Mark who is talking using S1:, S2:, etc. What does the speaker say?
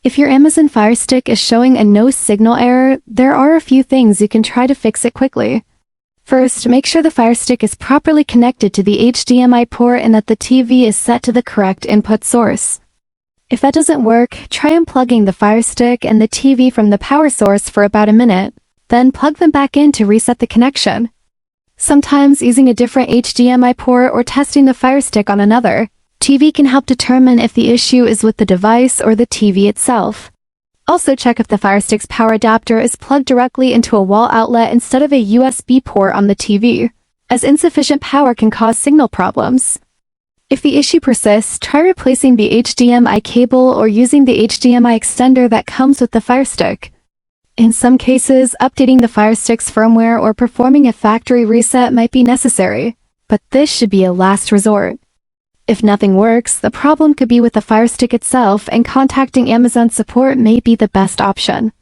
S1: If your Amazon Fire Stick is showing a no signal error, there are a few things you can try to fix it quickly. First, make sure the Fire Stick is properly connected to the HDMI port and that the TV is set to the correct input source. If that doesn't work, try unplugging the Fire Stick and the TV from the power source for about a minute, then plug them back in to reset the connection. Sometimes using a different HDMI port or testing the Fire Stick on another TV can help determine if the issue is with the device or the TV itself. Also check if the Fire Stick's power adapter is plugged directly into a wall outlet instead of a USB port on the TV, as insufficient power can cause signal problems. If the issue persists, try replacing the HDMI cable or using the HDMI extender that comes with the Fire Stick. In some cases, updating the Fire Stick's firmware or performing a factory reset might be necessary, but this should be a last resort. If nothing works, the problem could be with the Fire Stick itself, and contacting Amazon support may be the best option.